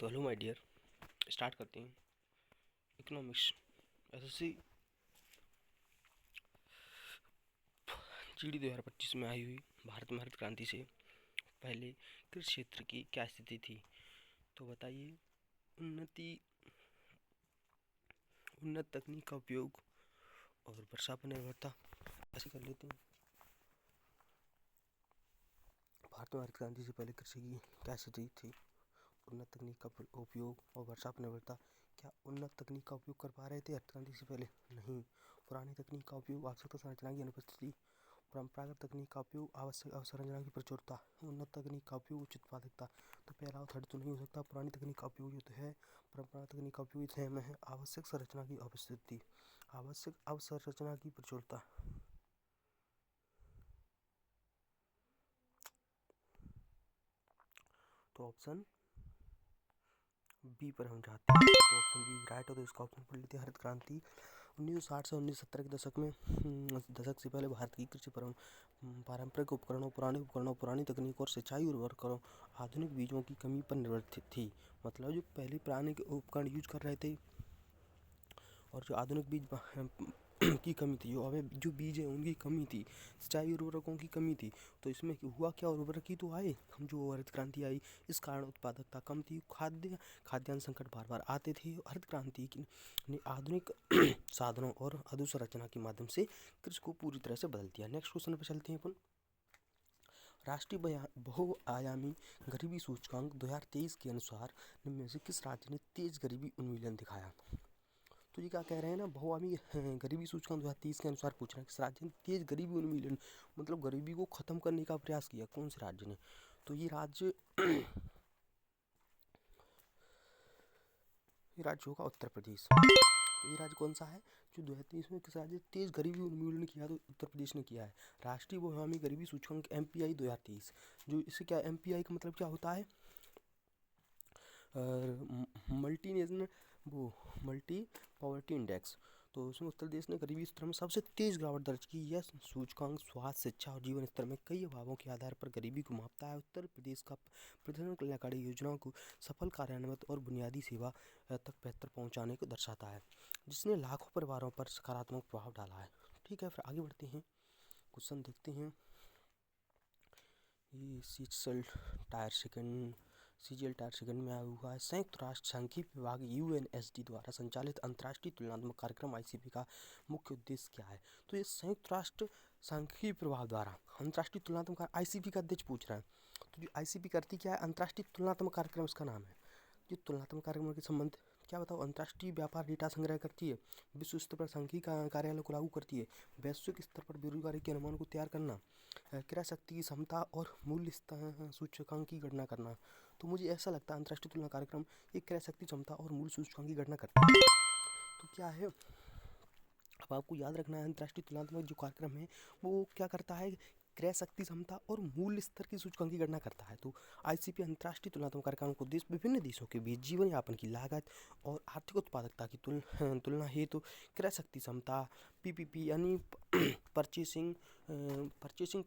तो hello my dear, start करते हैं। इकोनॉमिक्स एसएससी जीडी 2025 में आई हुई भारत में हरित क्रांति से पहले कृषि क्षेत्र की क्या स्थिति थी। तो बताइए, उन्नत तकनीक का उपयोग और वर्षा पर निर्भरता ऐसे कर लेते हैं। भारत में हरित क्रांति से पहले कृषि की क्या स्थिति थी। उन्नत तकनीक का उपयोग और वर्षा पर निर्भरता। क्या उन्नत तकनीक का उपयोग कर पा रहे थे हरित क्रांति से पहले? नहीं। पुरानी तकनीक का उपयोग, आवश्यकता संरचना की अनुपस्थिति। परंपरागत तकनीक का उपयोग, आवश्यक अवसंरचना की प्रचुरता। उन्नत तकनीक का उपयोग, उच्च उत्पादकता। तो पहला और थर्ड तो नहीं हो सकता। पुरानी तकनीक का उपयोग जो तो है, परंपरागत तकनीक का उपयोग सेम है। आवश्यक संरचना की उपस्थिति, आवश्यक अवसंरचना की प्रचुरता। तो ऑप्शन बी पर हम जाते हैं। तो ऑप्शन बी राइट हो, तो इसका ऑप्शन पढ़ लेते हैं। हरित क्रांति 1960 से 1970 के दशक से पहले भारत की कृषि पारंपरिक उपकरणों, पुरानी तकनीक और सिंचाई उर्वरकों, आधुनिक बीजों की कमी पर निर्भर थी। मतलब जो पहले पुराने उपकरण यूज कर रहे थे और जो आधुनिक बीज की कमी थी, जो बीज है उनकी कमी थी, सिंचाई उर्वरकों की कमी थी। तो इसमें हुआ क्या, उर्वरक ही तो आए, जो हरित क्रांति आई, इस कारण उत्पादकता कम थी, खाद्यान्न संकट बार बार आते थे। हरित क्रांति ने आधुनिक साधनों और अधोसंरचना के माध्यम से कृषि को पूरी तरह से बदल दिया। नेक्स्ट क्वेश्चन पर चलते हैं अपन। राष्ट्रीय बहुआयामी गरीबी सूचकांक 2023 के अनुसार निम्न में से किस राज्य ने तेज गरीबी उन्मूलन दिखाया? तो ये क्या कह रहे हैं ना, बहुआयामी गरीबी सूचकांक 2023 के अनुसार पूछ रहे हैं किस राज्य ने तेज गरीबी उन्मूलन, मतलब गरीबी को खत्म करने का प्रयास किया, कौन से राज्य ने? तो ये राज्य होगा उत्तर प्रदेश। तो ये राज्य कौन सा है जो 2023 में किस राज्य ने तेज गरीबी उन्मूलन किया? तो उत्तर प्रदेश ने किया है। राष्ट्रीय बहुआयामी गरीबी सूचकांक MPI 2023, जो इससे क्या, MPI का मतलब क्या होता है? Multi poverty index. तो उसमें उत्तर प्रदेश ने गरीबी स्तर में सबसे तेज गिरावट दर्ज की। यह सूचकांक स्वास्थ्य, शिक्षा और जीवन स्तर में कई अभावों के आधार पर गरीबी को मापता है। उत्तर प्रदेश का प्रधान कल्याणकारी योजनाओं को सफल कार्यान्वित और बुनियादी सेवा तक बेहतर पहुंचाने को दर्शाता है, जिसने लाखों परिवारों पर सकारात्मक प्रभाव डाला है। ठीक है, फिर आगे बढ़ते हैं, क्वेश्चन देखते हैं। ये CGL टायर सेकंड में आया हुआ है। संयुक्त राष्ट्र सांख्यिकी विभाग UNSD द्वारा संचालित अंतर्राष्ट्रीय तुलनात्मक कार्यक्रम ICP का मुख्य उद्देश्य क्या है? तो ये संयुक्त राष्ट्र सांख्यिकी विभाग द्वारा अंतर्राष्ट्रीय तुलनात्मक ICP का उद्देश्य पूछ रहा है। तो जो ICP करती क्या है, अंतर्राष्ट्रीय तुलनात्मक कार्यक्रम इसका नाम है। जो तुलनात्मक कार्यक्रम के संबंध क्या बताओ, अंतर्राष्ट्रीय व्यापार डेटा संग्रह करती है, विश्व स्तर पर सांख्यिकी कार्यालय को लागू करती है, वैश्विक स्तर पर बेरोजगारी के अनुमान को तैयार करना, क्रय शक्ति की क्षमता और मूल्य सूचकांक की गणना करना। तो मुझे ऐसा लगता है अंतर्राष्ट्रीय तुलना कार्यक्रम एक क्रय शक्ति क्षमता और मूल्य सूचकांक की गणना करता है। तो क्या है, अब आपको याद रखना है, अंतर्राष्ट्रीय तुलनात्मक जो कार्यक्रम है वो क्या करता है, क्रय शक्ति क्षमता और मूल्य स्तर की सूचकांक की गणना करता है। तो ICP अंतर्राष्ट्रीय तुलनात्मक कार्यक्रम को विभिन्न देशों के बीच जीवन यापन की लागत और आर्थिक उत्पादकता की तुलना हेतु क्रय शक्ति क्षमता PPP यानी परचेसिंग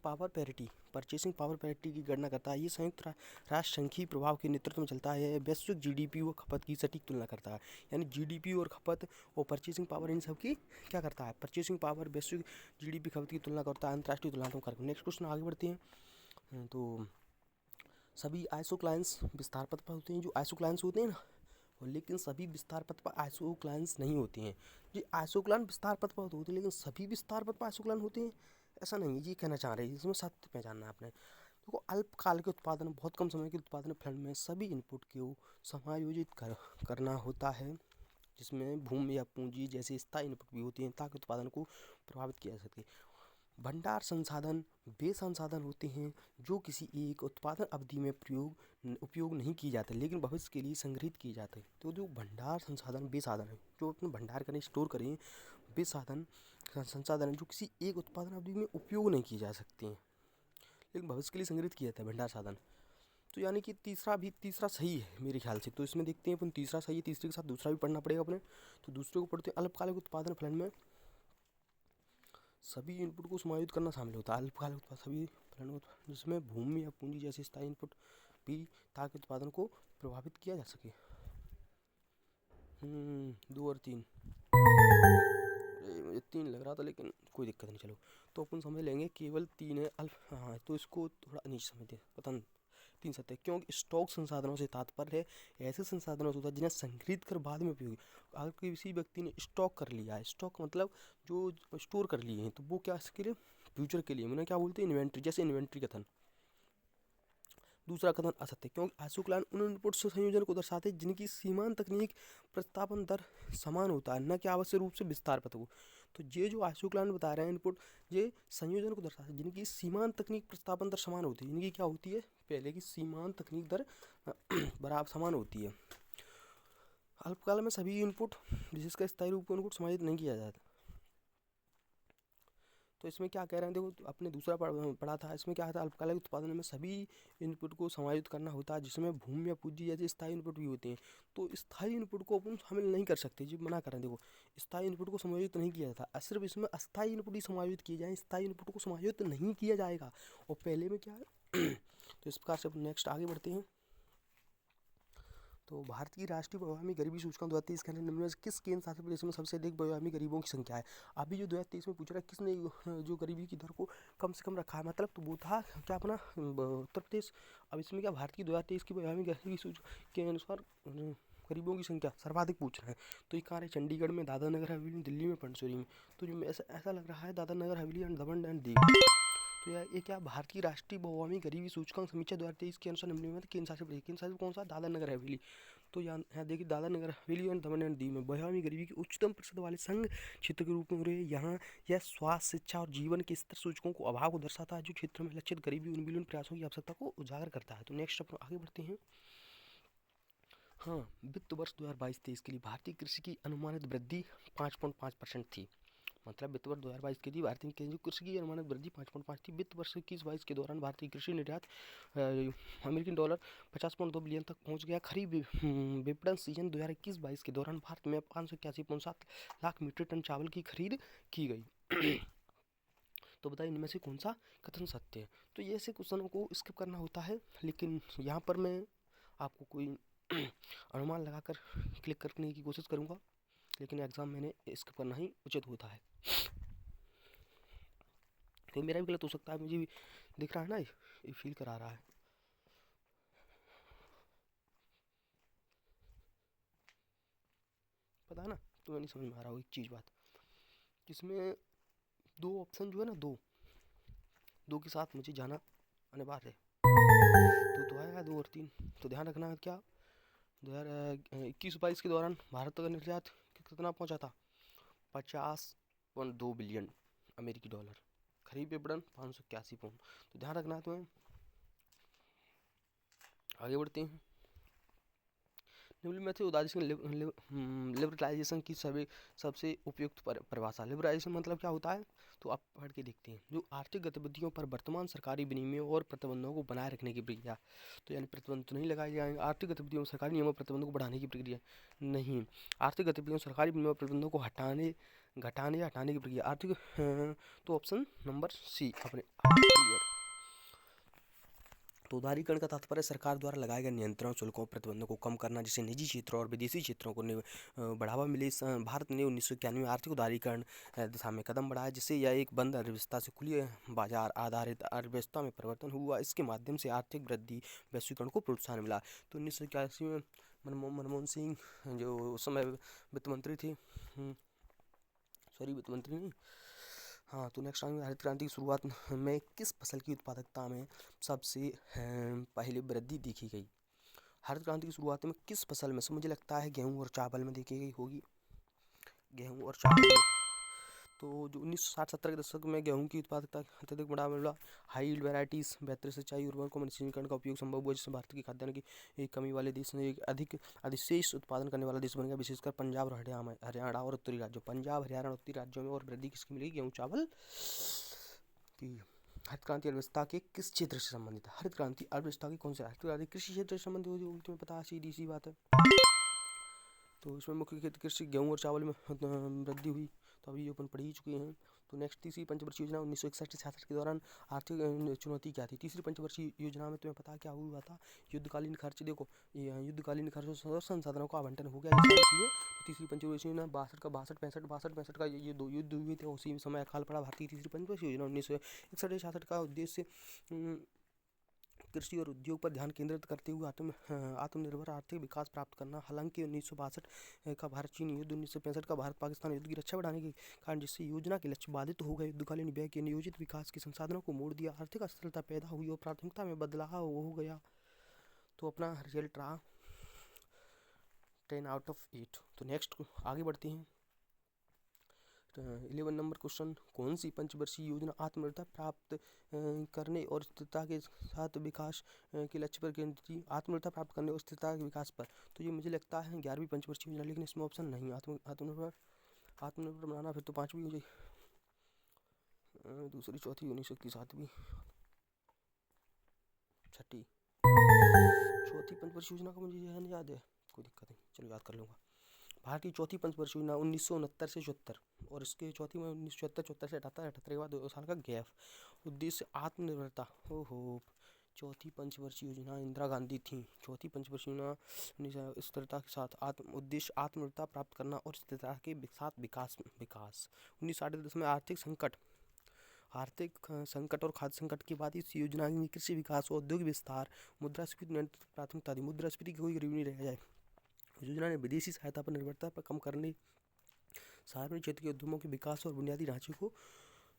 पावर पैरिटी की गणना करता है। ये संयुक्त राष्ट्र सांख्यिकी प्रभाव के नेतृत्व में चलता है। वैश्विक GDP व खपत की सटीक तुलना करता है, यानी GDP और खपत और परचेसिंग पावर, इन सब की क्या करता है, परचेसिंग पावर, वैश्विक GDP खपत की तुलना करता है अंतर्राष्ट्रीय तुलनात्मक कार्यक्रम। नेक्स्ट क्वेश्चन आगे बढ़ते हैं। तो सभी आइसोक्लाइंस विस्तार पथ पर होते हैं, जो आइसोक्लाइंस होते हैं ना, लेकिन सभी विस्तार पथ पर आइसोक्लाइंस नहीं होते हैं। ये आइसोक्लाइन विस्तार पथ पर होते हैं, लेकिन सभी विस्तार पथ पर आइसोक्लाइन होते हैं ऐसा नहीं है। ये कहना चाह रहे हैं, इसमें सत्य पहचानना है आपने। देखो, अल्पकाल के उत्पादन, बहुत कम समय के उत्पादन फलन में सभी इनपुट को समायोजित करना होता है, जिसमें भूमि या पूंजी जैसे स्थायी इनपुट भी होती हैं, ताकि उत्पादन को प्रभावित किया जा सके। भंडार संसाधन वे संसाधन होते हैं जो किसी एक उत्पादन अवधि में उपयोग नहीं किए जाते, लेकिन भविष्य के लिए संग्रहित किए जाते हैं। तो जो भंडार संसाधन वे साधन हैं जो अपने भंडार करें, स्टोर करें, वे संसाधन जो किसी एक उत्पादन अवधि में उपयोग नहीं किए जा सकते हैं, लेकिन भविष्य के लिए संग्रहित किया जाता है, भंडार साधन। तो यानी कि तीसरा सही है मेरे ख्याल से। तो इसमें देखते हैं अपन, तीसरा सही है, तीसरे के साथ दूसरा भी पढ़ना पड़ेगा अपने। तो दूसरे को पढ़ते हैं। अल्पकालिक उत्पादन फलन में सभी इनपुट को समायोजित करना शामिल होता है। अल्पकालिक उत्पादन सभी फलन जिसमें भूमि या पूंजी जैसे स्थायी इनपुट भी, ताकि उत्पादन को प्रभावित किया जा सके। 2 और 3, मुझे 3 लग रहा था लेकिन कोई दिक्कत नहीं, चलो। तो अपन समझ लेंगे केवल 3 है हाँ, तो इसको थोड़ा नीचे समझते, पता नहीं 3 सत्य, क्योंकि स्टॉक संसाधनों से तात्पर्य है ऐसे संसाधनों से होता है जिन्हें संग्रहित कर बाद में उपयोगी। अगर किसी व्यक्ति ने स्टॉक कर लिया है, स्टॉक मतलब जो स्टोर कर लिए हैं, तो वो क्या इसके लिए फ्यूचर के लिए, उन्हें क्या बोलते हैं, इन्वेंट्री, जैसे इन्वेंट्री कथन। दूसरा कथन असत्य, क्योंकि आशुक्लान उन इनपुट से संयोजन को दर्शाते हैं जिनकी सीमांत तकनीक प्रतिस्थापन दर समान होता है, न कि आवश्यक रूप से विस्तार पथ को। तो ये जो आशुक्लान बता रहे हैं इनपुट, ये संयोजन को दर्शाते हैं जिनकी सीमांत तकनीक प्रतिस्थापन दर समान होती है। इनकी क्या होती है, पहले की सीमांत तकनीक दर बराबर समान होती है। अल्पकाल में सभी इनपुट विशेषकर स्थायी रूप में इनपुट समायोजित नहीं किया जाता। तो इसमें क्या कह रहे हैं, देखो तो अपने दूसरा पढ़ा था, इसमें क्या था, अल्पकालिक उत्पादन में सभी इनपुट को समायोजित करना होता है, जिसमें भूमि या पूंजी जैसे स्थायी इनपुट भी होते हैं। तो स्थायी इनपुट को अपन शामिल नहीं कर सकते, जी मना कर रहे हैं। देखो स्थायी इनपुट को समायोजित नहीं किया जाता, सिर्फ इसमें अस्थायी इनपुट ही समायोजित किए जाए, स्थायी इनपुट को समायोजित नहीं किया जाएगा। और पहले में क्या है तो इस प्रकार से अपन नेक्स्ट आगे बढ़ते हैं। तो भारत की राष्ट्रीय बहुआयामी गरीबी सूचकांक 2023 के निम्न में किस केंद्र शासित प्रदेश में सबसे अधिक बहुआयामी गरीबों की संख्या है। अभी जो 2023 में पूछ रहा है किसने जो गरीबी की दर को कम से कम रखा है, मतलब तो वो था क्या अपना उत्तर प्रदेश। अब इसमें क्या भारत की 2023 की बहुआयामी गरीबी सूचकांक के अनुसार गरीबों की संख्या सर्वाधिक पूछ रहे हैं। तो ये कहाँ है, चंडीगढ़ में, दादरा नगर हवेली, दिल्ली में, पनसोरी में। तो जो ऐसा लग रहा है Dadra Nagar Haveli and Daman and Diu. तो ये क्या, भारत की राष्ट्रीय बहुआयामी गरीबी सूचकांक समीक्षा 2023 के अनुसार निम्न में केंद्र शासित प्रदेश, केंद्र शासित कौन सा, दादरा नगर हवेली। तो यहाँ देखिए दादरा नगर हवेली और दमन एंड दीव में बहुआयामी गरीबी की उच्चतम प्रतिशत वाले संघ क्षेत्र के रूप में हो रही है। यहाँ यह स्वास्थ्य, शिक्षा और जीवन के स्तर सूचकों को अभाव को दर्शाता है, जो क्षेत्र में लक्षित गरीबी उन्मूलन प्रयासों की आवश्यकता को उजागर करता है। तो नेक्स्ट अपन आगे बढ़ते हैं। हाँ, वित्त वर्ष 2022-23 के लिए भारतीय कृषि की अनुमानित वृद्धि 5.5% थी। मतलब वित्त वर्ष 2022 के लिए भारतीय कृषि की अनुमानित वृद्धि 5.5 थी। वित्त वर्ष 21-22 के दौरान भारतीय कृषि निर्यात अमेरिकन डॉलर 50.2 बिलियन तक पहुंच गया। खरीफ विपणन सीजन 2021-22 के दौरान भारत में 581.7 लाख मीट्रिक टन चावल की खरीद की गई। तो बताइए इनमें से कौन सा कथन सत्य है। तो ये ऐसे क्वेश्चनों को स्किप करना होता है, लेकिन यहाँ पर मैं आपको कोई अनुमान लगाकर क्लिक करने की कोशिश करूँगा, लेकिन एग्ज़ाम मैंने स्किप करना ही उचित होता है। तो मेरा भी गलत हो सकता है, मुझे भी दिख रहा है ना, ये फील करा रहा है। पता है ना, तो मैं नहीं समझ में आ रहा हूँ एक चीज़ बात, इसमें 2 ऑप्शन जो है ना, दो के साथ मुझे जाना अनिवार्य है। तो आएगा 2 और 3। तो ध्यान रखना क्या, 2021-22 के दौरान भारत का निर्यात कितना पहुंचा था, 50.2 बिलियन अमेरिकी डॉलर। खरीफ विपणन 581 पाउंड। तो ध्यान रखना है तुम्हें। आगे बढ़ते हैं। निम्न में से उदारीकरण लिबरलाइजेशन की सबसे उपयुक्त परिभाषा। लिबरलाइजेशन मतलब क्या होता है, तो आप पढ़ के देखते हैं, जो आर्थिक गतिविधियों पर वर्तमान सरकारी विनियमों और प्रतिबंधों को बनाए रखने की प्रक्रिया। तो यानी प्रतिबंध तो नहीं लगाए जाएंगे, आर्थिक गतिविधियों में सरकारी नियमों प्रतिबंधों को बढ़ाने की प्रक्रिया नहीं, आर्थिक गतिविधियों में सरकारी नियमों प्रतिबंधों को घटाने या हटाने की प्रक्रिया आर्थिक। तो ऑप्शन नंबर सी अपने क्लियर। तो उदारीकरण का तात्पर्य सरकार द्वारा लगाए गए नियंत्रण, शुल्कों, प्रतिबंधों को कम करना, जिससे निजी क्षेत्रों और विदेशी क्षेत्रों को बढ़ावा मिले। भारत ने 1991 में आर्थिक उदारीकरण दिशा में कदम बढ़ाया, जिससे यह एक बंद अर्थव्यवस्था से खुली बाजार आधारित अर्थव्यवस्था में परिवर्तन हुआ। इसके माध्यम से आर्थिक वृद्धि, वैश्वीकरण को प्रोत्साहन मिला। तो 1981 में मनमोहन सिंह जो उस समय वित्त मंत्री थे, वित्त मंत्री नहीं, हाँ, तो नेक्स्ट आएंगे, हरित क्रांति की शुरुआत में किस फसल की उत्पादकता में सबसे पहले वृद्धि देखी गई। हरित क्रांति की शुरुआत में किस फसल में से, मुझे लगता है गेहूं और चावल में देखी गई होगी, गेहूं और चावल में। तो जो 1960-70 के दशक में गेहूं की उत्पादकता अत्यधिक बढ़ावा मिला। हाई यील्ड वैरायटीज़, बेहतर सिंचाई, उर्वरकों में निश्चितीकरण का उपयोग संभव हुआ, जिससे भारत की खाद्यान्न की एक कमी वाले देश में एक अधिक अधिशेष उत्पादन करने वाला देश बन गया। विशेषकर पंजाब और हरियाणा और उत्तरी राज्यों, पंजाब, हरियाणा और उत्तरी राज्यों में और वृद्धि किसकी मिलेगी, गेहूँ चावल की। हरित क्रांति अर्थव्यवस्था के किस क्षेत्र से संबंधित है, हरित क्रांति अर्थव्यवस्था की कौन से, हरित क्रांति कृषि क्षेत्र से संबंधित होगी, तुम्हें पता है, सीधी सी बात है। तो इसमें मुख्य खेती कृषि, गेहूँ और चावल में वृद्धि हुई। तो अभी अपन पढ़ ही चुके हैं। तो नेक्स्ट तीसरी पंचवर्षीय योजना 1961-66 के दौरान आर्थिक चुनौती क्या थी। तीसरी पंचवर्षीय योजना में तुम्हें पता क्या हुआ था, युद्धकालीन खर्च। देखो ये युद्धकालीन खर्च और संसाधनों का आवंटन हो गया, ये सारी चीज़ें। तो तीसरी पंचवर्षीय योजना 62 का ये दो युद्ध हुए थे, उसी समय अकाल पड़ा। भारतीय तीसरी पंचवर्षीय योजना 1961-66 का उद्देश्य कृषि और उद्योग पर ध्यान केंद्रित करते हुए आत्मनिर्भर आर्थिक विकास प्राप्त करना। हालांकि 1962 का भारत चीन युद्ध, 1965 का भारत पाकिस्तान युद्ध की रक्षा बढ़ाने के कारण जिससे योजना के लक्ष्य बाधित हो गए, युद्धकालीन व्यय के नियोजित विकास के संसाधनों को मोड़ दिया, आर्थिक अस्थिरता पैदा हुई और प्राथमिकता में बदलाव हो गया। तो अपना रिजल्ट रहा 10/8। तो नेक्स्ट आगे बढ़ते हैं। 11 नंबर क्वेश्चन, कौन सी पंचवर्षीय योजना आत्मनिर्भरता प्राप्त करने और स्थिरता के साथ विकास के लक्ष्य पर केंद्रित थी। आत्मनिर्भरता प्राप्त करने और स्थिरता के विकास पर। तो ये मुझे लगता है 11वीं पंचवर्षीय योजना, लेकिन इसमें ऑप्शन नहीं। आत्मनिर्भर बनाना, फिर तो 5वीं हो जाए, दूसरी, चौथी, 19 7वीं, छठी। चौथी पंचवर्षीय योजना का मुझे याद है, कोई दिक्कत नहीं, चलो याद कर लूँगा। भारतीय चौथी पंचवर्षीय योजना 1969 से 74, और इसके चौथी में 1974 से 78 के बाद 2 साल का गैप। उद्देश्य आत्मनिर्भरता। ओहो, चौथी पंचवर्षीय योजना इंदिरा गांधी थी। चौथी पंचवर्षीय योजना स्थिरता के साथ उद्देश्य आत्मनिर्भरता प्राप्त करना और स्थिरता के साथ विकास। 1910 में आर्थिक संकट और खाद्य संकट के बाद इस योजना में कृषि विकास, औद्योगिक विस्तार, मुद्रास्फीति नियंत्रण प्राथमिकता दी। मुद्रास्फीति की कोई गरीबी नहीं रह जाए। योजना ने विदेशी सहायता पर निर्भरता पर कम करने, सार्वजनिक क्षेत्र के उद्यमों के विकास और बुनियादी ढांचे को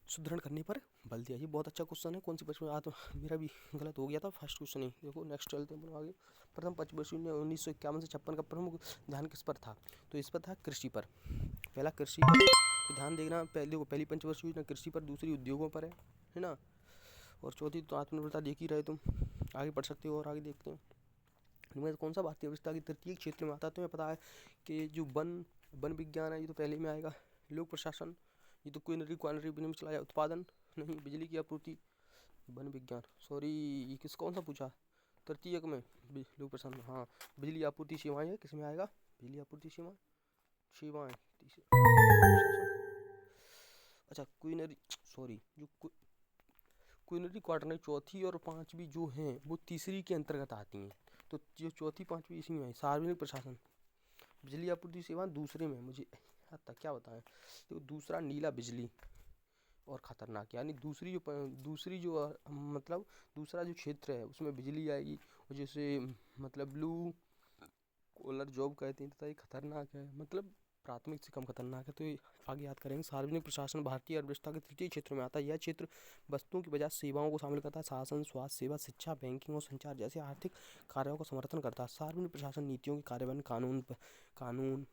सुदृढ़ करने पर बल दिया। ये बहुत अच्छा क्वेश्चन है। कौन सी पंचवर्षीय, मेरा भी गलत हो गया था फर्स्ट क्वेश्चन ही। देखो नेक्स्ट चलते हैं आगे। प्रथम पंचवर्षीय 1951 से 56 का प्रमुख ध्यान किस पर था। तो इस पर था कृषि पर। पहला कृषि पर तो ध्यान देना। पहली पंचवर्षीय योजना कृषि पर, दूसरी उद्योगों पर है ना, और चौथी तो आत्मनिर्भरता देख ही रहे तुम, आगे पढ़ सकते हो। और आगे देखते हैं, इनमें कौन सा भारतीय अर्थव्यवस्था की तृतीय क्षेत्र में आता है। तुम्हें पता है कि जो वन विज्ञान है, ये तो पहले में आएगा। लोक प्रशासन, ये तो क्वीनरी क्वानरी में चला जाए। उत्पादन नहीं, बिजली की आपूर्ति, वन विज्ञान, सॉरी ये कौन सा पूछा, तृतीयक में लोक प्रशासन, हाँ। बिजली आपूर्ति सेवाएं है, किस में आएगा, बिजली आपूर्ति सेवाएं। अच्छा क्वीनरी, सॉरी जो क्वीनरी क्वार्टरनरी चौथी और पांचवी जो हैं वो तीसरी के अंतर्गत आती हैं। तो जो चौथी पांचवी इसी में है। सार्वजनिक प्रशासन, बिजली आपूर्ति सेवा दूसरे में, मुझे याद था क्या बताएं। तो दूसरा नीला बिजली और खतरनाक, यानी दूसरी जो मतलब दूसरा जो क्षेत्र है उसमें बिजली आएगी, जैसे मतलब ब्लू कॉलर जॉब कहते हैं, तथा ये खतरनाक है, मतलब प्राथमिक से कम खतरनाक है। तो ये आगे याद करेंगे। सार्वजनिक प्रशासन भारतीय अर्थव्यवस्था के तृतीय क्षेत्र में आता है। यह क्षेत्र वस्तुओं की बजाय सेवाओं को शामिल करता है। शासन, स्वास्थ्य सेवा, शिक्षा, बैंकिंग और संचार जैसे आर्थिक कार्यों का समर्थन करता है। सार्वजनिक प्रशासन नीतियों के कार्यान्वयन, कानून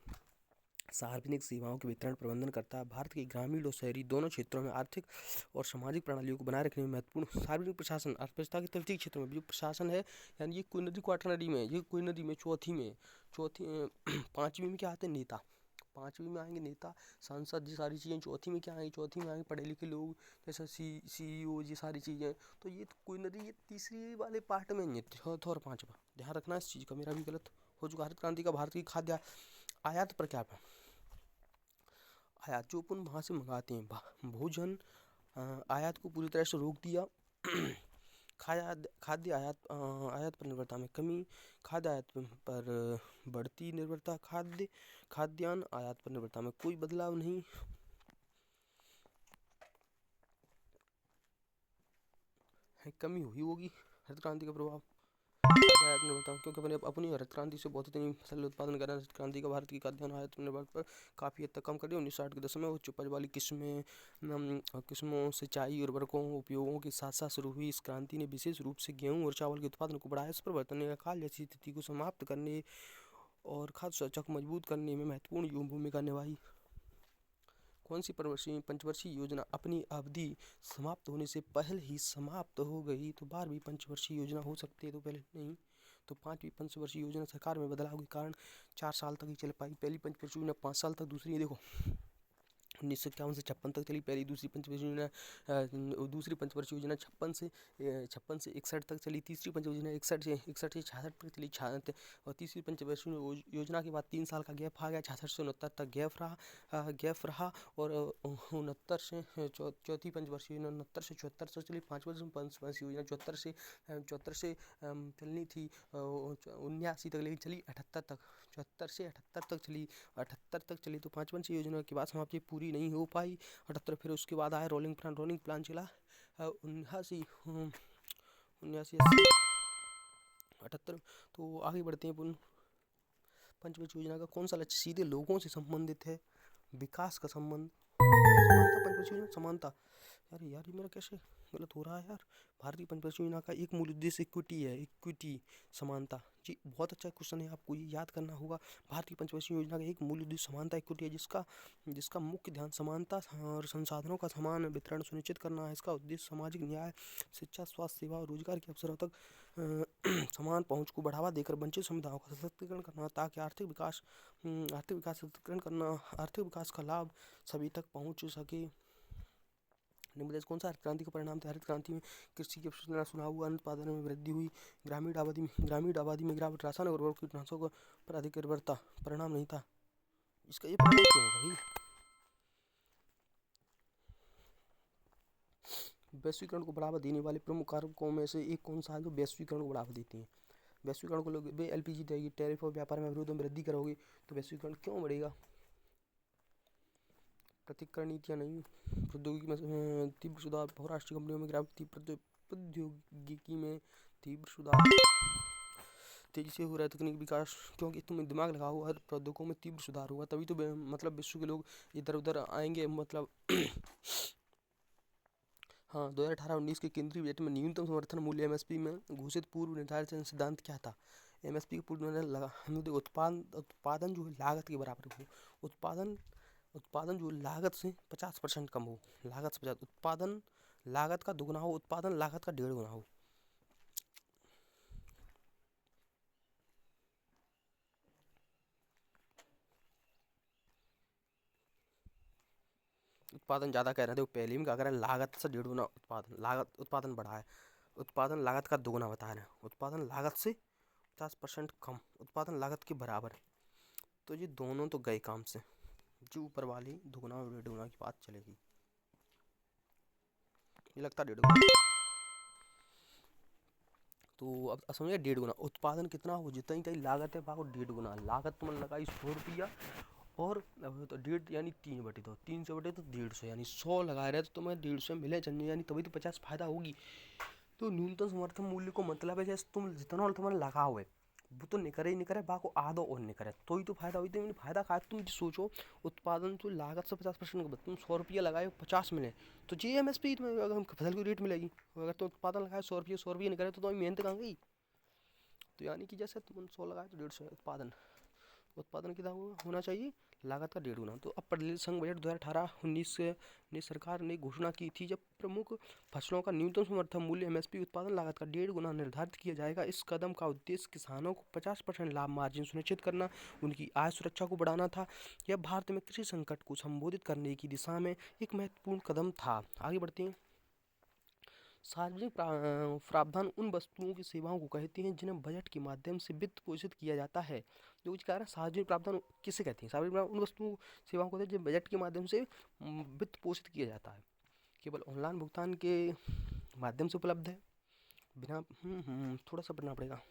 सार्वजनिक सेवाओं के वितरण प्रबंधन करता है। भारत के ग्रामीण और शहरी दोनों क्षेत्रों में आर्थिक और सामाजिक प्रणालियों को बनाए रखने में महत्वपूर्ण। सार्वजनिक प्रशासन अर्थव्यवस्था के तृतीय क्षेत्र में जो प्रशासन है, यानी ये क्वीनरी क्वार्टरनरी में, ये क्वीनरी में चौथी पांचवी में क्या आते हैं, नेता। पांचवी में आएंगे नेता, सांसद, ये सारी चीज़ें। चौथी में क्या आएंगी, चौथी में आएंगे पढ़े लिखे लोग, जैसे CEO, ये सारी चीज़ें। तो ये क्वीनरी ये तीसरी वाले पार्ट में नहीं, चौथा और पांचवा। ध्यान रखना इस चीज़ का, मेरा भी गलत हो चुका। हरित क्रांति का भारत की खाद्य आयात पर क्या है, आयात जो अपन वहाँ से मंगाते हैं भोजन, आयात को पूरी तरह से रोक दिया। खाद्य आयात पर निर्भरता में कमी, खाद्य आयात पर बढ़ती निर्भरता, खाद्यान्न आयात पर निर्भरता में कोई बदलाव नहीं। कमी हुई होगी हरित क्रांति का प्रभाव आयात निर्भरता, क्योंकि अपने अपनी हरित क्रांति से बहुत इतनी फसल उत्पादन कर रहे हैं। हरित क्रांति का भारत की खाद्यान्न आयात निर्भरता पर काफ़ी हद तक कम कर दिया। 1960 के दशक में उच्च उपज वाली किस्मों, सिंचाई, उर्वरकों, उपयोगों के साथ साथ शुरू हुई इस क्रांति ने विशेष रूप से गेहूं और चावल के उत्पादन को बढ़ाया। इस परिवर्तन ने अकाल जैसी स्थिति को समाप्त करने और खाद्य सुरक्षा को मजबूत करने में महत्वपूर्ण भूमिका निभाई। कौन सी पंचवर्षीय योजना अपनी अवधि समाप्त होने से पहले ही समाप्त हो गई। तो 12वीं पंचवर्षीय योजना हो सकती है, तो पहले नहीं। तो 5वीं पंचवर्षीय योजना सरकार में बदलाव के कारण 4 साल तक ही चल पाई। पहली पंचवर्षीय योजना 5 साल तक, दूसरी देखो 1951 से 56 तक चली। पहली दूसरी पंचवर्षीय योजना दूसरी पंचवर्षीय योजना 56 से 61 तक चली। तीसरी पंचवर्षीय योजना 61 से 66 तक चली। और तीसरी पंचवर्षीय योजना के बाद 3 साल का गैप आ गया। 66 से 69 तक गैप रहा और 69 से चौथी पंचवर्षीय योजना 69 से 74 तक चली। पाँचवीं पंचवर्षीय योजना 74 से चलनी थी 79 तक, लेकिन चली 78 तक। 74 से 78 तक चली, 78 तक चली तो 5 पंचवर्षीय योजना की बात समाप्ति पूरी नहीं हो पाई। 78 फिर उसके बाद आया रोलिंग प्लान चला 79 79 78। तो आगे बढ़ते हैं अपन। पंचवर्षीय योजना का कौन सा लक्ष्य सीधे लोगों से संबंधित है? विकास का संबंध, समानता। पंचवर्षीय योजना समानता, यार ये मेरा कैसे गलत हो रहा है यार। भारतीय पंचवर्षीय योजना का एक मूल उद्देश्य इक्विटी है। इक्विटी, समानता जी, बहुत अच्छा क्वेश्चन है, आपको ये याद करना होगा। भारतीय पंचवर्षीय योजना का एक मूल उद्देश्य समानता इक्विटी है, जिसका मुख्य ध्यान समानता और संसाधनों का समान वितरण सुनिश्चित करना है। इसका उद्देश्य सामाजिक न्याय, शिक्षा, स्वास्थ्य सेवा और रोजगार के अवसरों तक समान पहुंच को बढ़ावा देकर वंचित समुदायों का सशक्तिकरण करना, ताकि आर्थिक विकास का लाभ सभी तक पहुंच सके। निम्न में से कौन सा हरित क्रांति का परिणाम था? हरित क्रांति में कृषि की अवशोषण शुरू हुआ, अन्न उत्पादन में वृद्धि हुई, ग्रामीण आबादी में गिरावट, रासायनिक उर्वरक कीटनाशकों पर अधिक निर्भरता परिणाम नहीं था। इसका ये परिणाम क्यों होगा भाई? वैश्वीकरण को बढ़ावा देने वाले प्रमुख कारकों में से एक कौन सा है जो वैश्वीकरण को बढ़ावा देते हैं? वैश्वीकरण को लोग एलपीजी देगी, टैरिफ और व्यापार में अवरोधों में वृद्धि करोगे तो वैश्वीकरण क्यों बढ़ेगा? प्रतिकरण नीतियाँ नहीं, प्रौद्योगिकी में तीव्र सुधार, बहुराष्ट्रीय कंपनियों में गिरावट, प्रौद्योगिकी में तीव्र सुधार, तेजी से हो रहा है तकनीक विकास, क्योंकि तुम दिमाग लगाओ हर प्रौद्योगिकों में तीव्र सुधार होगा तभी तो मतलब विश्व के लोग इधर उधर आएंगे। मतलब हाँ, 2018-19 के केंद्रीय बजट में न्यूनतम समर्थन मूल्य एमएसपी में घोषित पूर्व निर्धारित सिद्धांत क्या था? एमएसपी का पूर्व निर्धारित उत्पादन जो है लागत के बराबर हो। उत्पादन जो लागत से 50% कम हो। लागत से 50, उत्पादन लागत का दुगना हो, उत्पादन लागत का 1.5 गुना हो। उत्पादन ज़्यादा कह रहे थे, वो पहले में क्या कह रहे हैं, लागत से 1.5 गुना उत्पादन बढ़ा है। उत्पादन लागत का दुगना बता रहे हैं, उत्पादन लागत से 50% कम, उत्पादन लागत के बराबर। तो ये दोनों तो गए काम से, जो ऊपर वाली दुगना और 1.5 गुना की बात चलेगी। ये लगता है 1.5 गुना। तो अब समझिए 1.5 गुना उत्पादन कितना हो, जितनी लागत है वहाँ 1.5 गुना लागत तुमने लगाई 100 रुपया और तो 1.5 यानी 3/2, 300/2 तो 150, यानी 100 लगा रहे तो तुम्हें 150 मिले चंदे, यानी तभी तो 50 फायदा होगी। तो न्यूनतम समर्थन मूल्य को मतलब है जैसे तुम जितना तुम्हारा लगाओ है वो तो निकरे ही निकरे, बाको आधो और निकरे तो ही तो फायदा हुई। तो फायदा खा तुम सोचो, उत्पादन तो लागत से 50% तुम 100 रुपया लगाए 50 मिले तो जी एमएसपी अगर हम फसल की रेट मिलेगी। अगर तो उत्पादन लगाए 100 रुपये निकले तो मेहनत कहाँ गई? तो यानी कि जैसे तुम 100 लगाए तो 150 उत्पादन कितना होना चाहिए, लागत का 1.5 गुना। तो अब प्रदेश संघ बजट 2018-19 ने सरकार ने घोषणा की थी जब प्रमुख फसलों का न्यूनतम समर्थन मूल्य एमएसपी उत्पादन लागत का 1.5 गुना निर्धारित किया जाएगा। इस कदम का उद्देश्य किसानों को 50% लाभ मार्जिन सुनिश्चित करना, उनकी आय सुरक्षा को बढ़ाना था। यह भारत में कृषि संकट को संबोधित करने की दिशा में एक महत्वपूर्ण कदम था। आगे बढ़ते हैं। सार्वजनिक प्रावधान उन वस्तुओं की सेवाओं को कहते हैं जिन्हें बजट के माध्यम से वित्त पोषित किया जाता है। जो कुछ कह रहा है, सार्वजनिक प्रावधान किसे कहते हैं? सार्वजनिक प्रावधान उन वस्तुओं सेवाओं को कहते हैं जिन्हें बजट के माध्यम से वित्त पोषित किया जाता है, केवल ऑनलाइन भुगतान के माध्यम से उपलब्ध है, बिना थोड़ा सा पढ़ना पड़ेगा।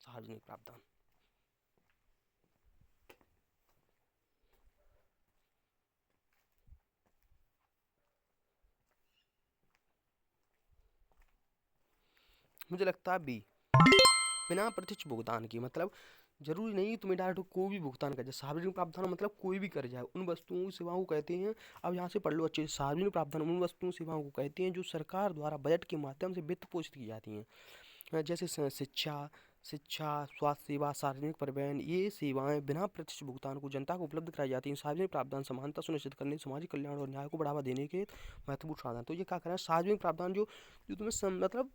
सार्वजनिक प्रावधान मुझे लगता है बी, बिना प्रत्यक्ष भुगतान की। मतलब जरूरी नहीं तुम्हें डायरेक्ट कोई भी भुगतान कर जाए। सार्वजनिक प्रावधान मतलब कोई भी कर जाए। उन वस्तुओं सेवाओं को कहते हैं, अब यहाँ से पढ़ लो अच्छे से, सार्वजनिक प्रावधान उन वस्तुओं सेवाओं को कहते हैं जो सरकार द्वारा बजट के माध्यम से वित्त पोषित की जाती हैं, जैसे शिक्षा, शिक्षा, स्वास्थ्य सेवा, सार्वजनिक परिवहन, ये सेवाएं बिना प्रत्यक्ष भुगतान को जनता को उपलब्ध कराई जाती हैं। सार्वजनिक प्रावधान समानता सुनिश्चित करने, सामाजिक कल्याण और न्याय को बढ़ावा देने के महत्वपूर्ण साधन। तो ये क्या करें, सार्वजनिक प्रावधान जो जो तुम्हें मतलब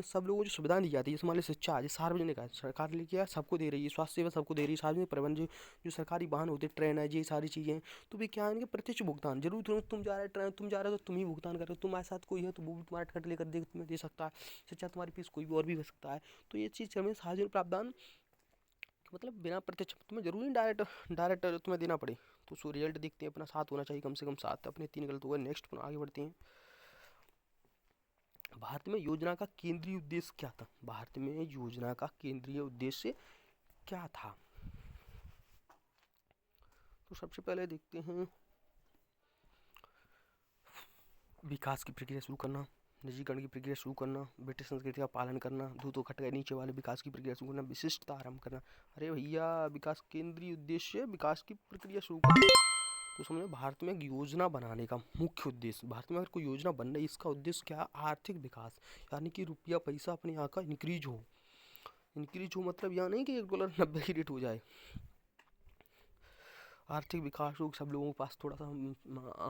सब लोगों को जो सुविधाएं दी जाती है, जैसे मान लो शिक्षा आज सार्वजनिक है, सरकार ने किया सबको दे रही है, स्वास्थ्य सेवा सबको दे रही है, सार्वजनिक परिवहन जो जो सरकारी वाहन होते हैं, ट्रेन है, ये सारी चीज़ें। तो भी क्या है इनके प्रत्यक्ष भुगतान, जरूर तुम जा रहे हो ट्रेन, तुम जा रहे हो तो तुम ही भुगतान कर रहे हो, तुम्हारे साथ कोई है तो वो भी तुम्हारा टिकट लेकर तुम्हें दे सकता है। शिक्षा तुम्हारी फीस कोई भी और भी भर सकता है। तो ये चीज़ हमें सार्वजनिक प्रावधान मतलब बिना प्रत्यक्ष तुम्हें जरूरी नहीं डायरेक्ट डायरेक्ट तुम्हें देना पड़े। तो उसको रिजल्ट देखते हैं, अपना 7 होना चाहिए, कम से कम 7। अपने 3 गलत हो गए। नेक्स्ट आगे बढ़ते हैं। भारत में योजना का केंद्रीय उद्देश्य क्या था? भारत में योजना का केंद्रीय उद्देश्य क्या था? तो सबसे पहले देखते हैं, विकास की प्रक्रिया शुरू करना, निजीकरण की प्रक्रिया शुरू करना, ब्रिटिश संस्कृति का पालन करना, दूतों खट गए नीचे वाले विकास की प्रक्रिया शुरू करना, विशिष्टता आरंभ करना। अरे भैया, विकास केंद्रीय उद्देश्य विकास की प्रक्रिया शुरू करना। तो समझो भारत में एक योजना बनाने का मुख्य उद्देश्य, भारत में अगर कोई योजना बन रही है, इसका उद्देश्य क्या है? आर्थिक विकास, यानी कि रुपया पैसा अपने यहाँ का इंक्रीज हो। इंक्रीज हो मतलब यह नहीं कि $1 90 की रेट हो जाए। आर्थिक विकास हो, सब लोगों के पास थोड़ा सा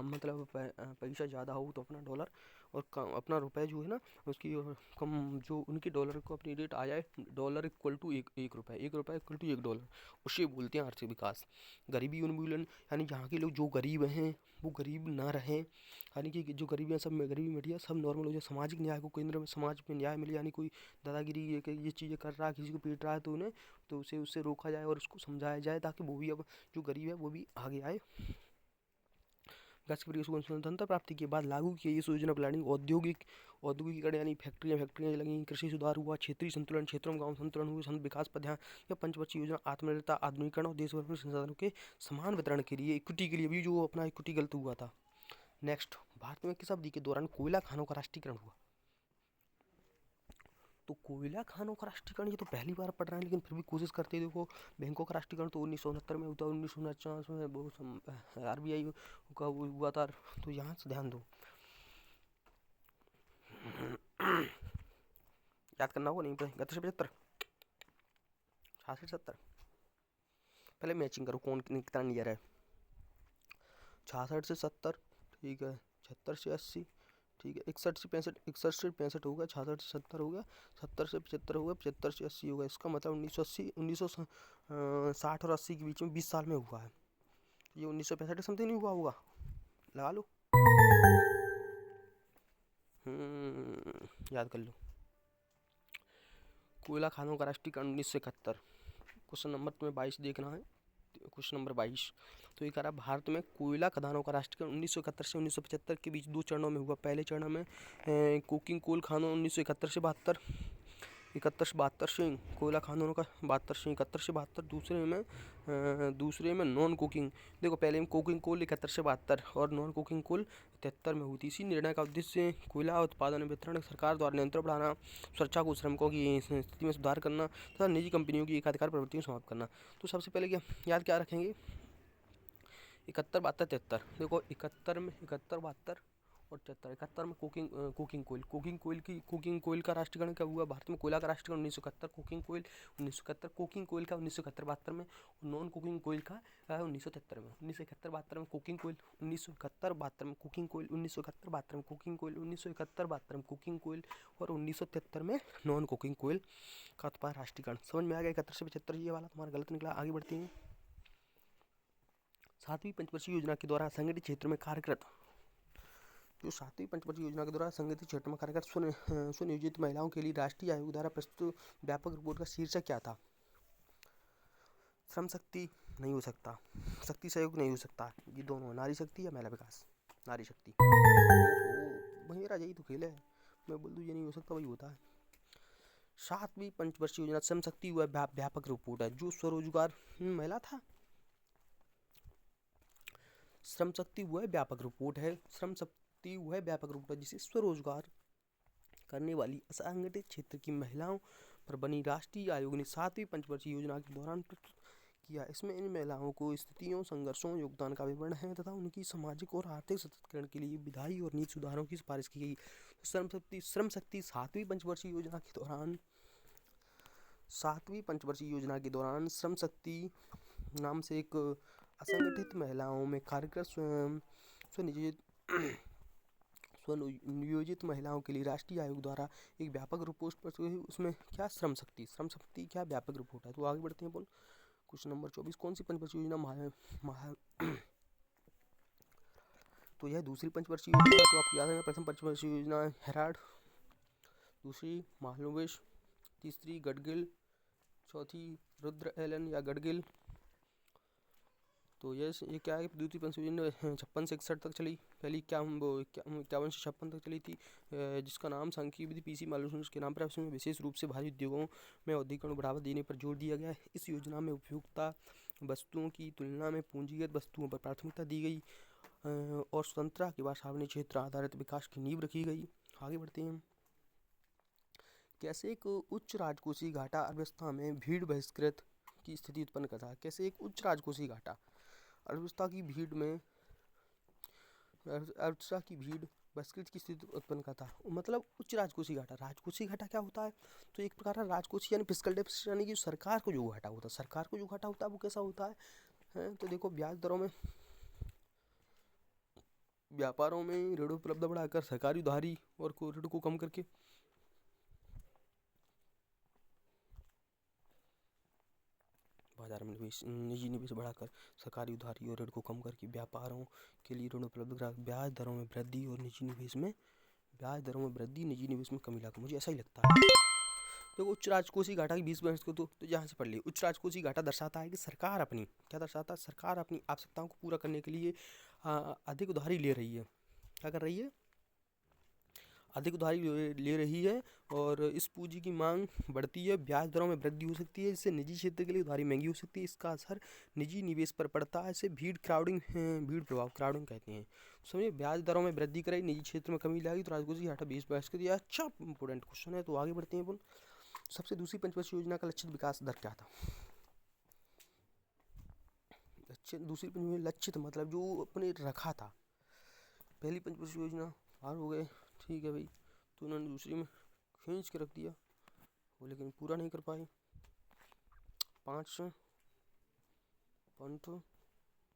मतलब पैसा ज़्यादा हो, तो अपना डॉलर और अपना रुपए जो है ना, उसकी कम जो उनके डॉलर को अपनी रेट आ जाए, $1 = एक रुपये, $1 = $1, उसे बोलते हैं आर्थिक विकास। गरीबी उन्मूलन, यानी जहाँ के लोग जो गरीब हैं वो गरीब ना रहें, यानी कि जो गरीबी है सब में गरीबी मिटिया, सब नॉर्मल हो जाए। सामाजिक न्याय को केंद्र में, समाज में न्याय मिले, यानी कोई दादागिरी ये चीज़ें कर रहा है, किसी को पीट रहा है तो उन्हें तो उसे उससे रोका जाए और उसको समझाया जाए, ताकि वो भी अब जो गरीब है वो भी आगे आए। गैस की स्वतंत्रता प्राप्ति के बाद लागू किया ये योजना प्लानिंग औद्योगिकीकरण, यानी फैक्ट्रियाँ लगी, कृषि सुधार हुआ, क्षेत्रीय संतुलन, क्षेत्रों में गाँव संतुलन हुए, संत विकास पर ध्यान। यह पंचवर्षीय योजना आत्मनिर्भरता, आधुनिकीकरण और देश भर में संसाधनों के समान वितरण के लिए, इक्विटी के लिए भी जो अपना इक्विटी गलत हुआ था। नेक्स्ट, भारत में किस अवधि के दौरान कोयला खानों का राष्ट्रीयकरण हुआ? तो कोयला खानों का राष्ट्रीयकरण ये तो पहली बार पढ़ रहे हैं, लेकिन फिर भी कोशिश करते हैं। देखो, बैंकों का राष्ट्रीयकरण तो 1969 में होता है, 1949 में वो RBI का वो हुआ था। तो यहाँ से ध्यान दो, याद करना होगा, नहीं 71 से 75, 66 70। पहले मैचिंग करो कौन कितना नियर है। 66 से 70, ठीक है। 76 से 80, ठीक है। 61 से 65, 61 से 65 होगा, 66 से 70 हो गया, 70 से 75 होगा, 75 से 80 होगा। इसका मतलब 1980, 1960 और 80 के बीच में 20 साल में हुआ है। ये 1965 समथिंग नहीं हुआ होगा, लगा लो। याद कर लो। कोयला खानों का राष्ट्रीयकरण 1971। क्वेश्चन नंबर तुम्हें 22 देखना है, क्वेश्चन नंबर 22। तो ये कह रहा है, भारत में कोयला खदानों का राष्ट्रीयकरण 1971 से 1975 के बीच 2 चरणों में हुआ। पहले चरण में कोकिंग कोल खानों 1971 से 72, 71 से 72 से कोयला खानों का 72 से 71 से 72। दूसरे में नॉन कुकिंग, देखो पहले में कुकिंग कोल 71 से 72 और नॉन कुकिंग कोल 73 में हुई थी। इसी निर्णय का उद्देश्य कोयला उत्पादन वितरण सरकार द्वारा नियंत्रण बढ़ाना, सुरक्षा को, श्रमिकों की स्थिति में सुधार करना तथा निजी कंपनियों की एकाधिकार प्रवृत्तियों को समाप्त करना। तो सबसे पहले क्या याद क्या रखेंगे, 71 72 73। देखो 71 में 71 72 और 73। 71 में कुकिंग कोयल का राष्ट्रीयकरण क्या हुआ? भारत में कोयला का राष्ट्रीयकरण 1971, कुकिंग कोयल 1971, कुकिंग कोयल का 1971 72 में, नॉन कुकिंग कोयल का 1973 में। 1971 72 में कुकिंग कोयल, 1971 72 में कुकिंग कोयल, 1971 72 में कुकिंग कोयल, 1971 72 में कुकिंग कोयल और 1973 में नॉन कुकिंग कोयल का उत्पाद राष्ट्रीयकरण। समझ में आ गया? 71 से 75 ये वाला तुम्हारा गलत निकला। आगे बढ़ते हैं। 7वीं पंचवर्षीय योजना के द्वारा संगठित क्षेत्र में कार्यरत, जो 7वीं पंचवर्षीय योजना के द्वारा संगठित क्षेत्र में कार्यरत सुनियोजित महिलाओं के लिए राष्ट्रीय आयोग द्वारा प्रस्तुत व्यापक रिपोर्ट का शीर्षक क्या था? श्रम शक्ति नहीं हो सकता, शक्ति सहयोग नहीं हो सकता, ये दोनों, नारी शक्ति या महिला विकास। नारी शक्ति। मेरा यही तो खेल है, मैं बोल दूँ ये नहीं हो सकता, वही होता है। 7वीं पंचवर्षीय योजना श्रम शक्ति वह व्यापक रिपोर्ट है जो स्वरोजगार महिला था। श्रम शक्ति वह व्यापक रिपोर्ट है, श्रम शक्ति वह व्यापक रिपोर्ट है जिसे स्वरोजगार करने वाली असंगठित क्षेत्र की महिलाओं पर बनी राष्ट्रीय आयोग ने 7वीं पंचवर्षीय योजना के दौरान प्रस्तुत किया। इसमें इन महिलाओं को स्थितियों, संघर्षों, योगदान का विवरण है तथा उनकी सामाजिक और आर्थिक सशक्तिकरण के लिए विधायी और नीति सुधारों की सिफारिश की गई। श्रम शक्ति 7वीं पंचवर्षीय योजना के दौरान 7वीं पंचवर्षीय योजना के दौरान श्रम शक्ति नाम से एक असंगठित महिलाओं में कार्यरत स्वनियोजित महिलाओं के लिए राष्ट्रीय आयोग द्वारा एक व्यापक रिपोर्ट प्रस्तुत हुई। उसमें क्या श्रम शक्ति क्या व्यापक रिपोर्ट है। तो आगे बढ़ते हैं अपन क्वेश्चन नंबर 24, कौन सी पंचवर्षीय योजना तो यह दूसरी पंचवर्षीय योजना है। तो आपको याद है प्रथम पंचवर्षीय योजना हेराल्ड, दूसरी महालनोबिस, तीसरी गडगिल, चौथी रुद्र एलन या गडगिल। तो ये क्या है, दूसरी पंचवर्षीय योजना 56 से 61 तक चली, पहली 51 से 56 तक चली थी, जिसका नाम सांख्यिकी विधि पीसी मालुसुस के नाम पर। उसमें विशेष रूप से भारी उद्योगों में औद्योगिकरण को बढ़ावा देने पर जोर दिया गया है। इस योजना में उपभोक्ता वस्तुओं की तुलना में पूंजीगत वस्तुओं पर प्राथमिकता दी गई और स्वतंत्रता के बाद सार्वजनिक क्षेत्र आधारित विकास की नींव रखी गई। आगे बढ़ते हैं। कैसे एक उच्च राजकोषीय घाटा अर्थव्यवस्था में भीड़ बहिष्कृत की स्थिति उत्पन्न करता है। कैसे एक उच्च राजकोषीय घाटा अर्थव्यवस्था की भीड़ बहिष्कृत की स्थिति उत्पन्न करता है। मतलब उच्च राजकोषीय घाटा क्या होता है। तो एक प्रकार का राजकोषीय यानी फिस्कल डेफिसिट, यानी कि सरकार को जो घाटा होता है वो कैसा होता है। तो देखो, ब्याज दरों में व्यापारों में ऋण उपलब्ध बढ़ाकर सरकारी उधारी और ऋण को कम करके बाजार में निजी निवेश बढ़ाकर सरकारी उधारी और ऋण को कम करके व्यापारों के लिए ऋण उपलब्ध करा, ब्याज दरों में वृद्धि और निजी निवेश में कमी लाकर, मुझे ऐसा ही लगता है। देखो, उच्च राजकोषीय घाटा की 20% को तो यहाँ से पढ़ लिया। उच्च राजकोषीय घाटा दर्शाता है कि सरकार अपनी आवश्यकताओं को पूरा करने के लिए अधिक उधारी ले रही है। क्या कर रही है? अधिक उधारी ले रही है और इस पूंजी की मांग बढ़ती है, ब्याज दरों में वृद्धि हो सकती है, इससे निजी क्षेत्र के लिए उधारी महंगी हो सकती है, इसका असर निजी निवेश पर पड़ता है, इसे भीड़ प्रभाव क्राउडिंग कहते हैं। समझिए, ब्याज दरों में वृद्धि कराई, निजी क्षेत्र में कमी लाएगी, तो राजकोषीय घाटा 20% कर दिया। अच्छा इंपोर्टेंट क्वेश्चन है। तो आगे बढ़ते हैं अपन। सबसे दूसरी पंचवर्षीय योजना का लक्षित विकास दर क्या था। दूसरी पंचवर्षीय लक्षित मतलब जो अपने रखा था। पहली पंचवर्षीय योजना पार हो गए, ठीक है भाई, तो उन्होंने दूसरी में खींच के रख दिया वो, लेकिन पूरा नहीं कर पाए। 5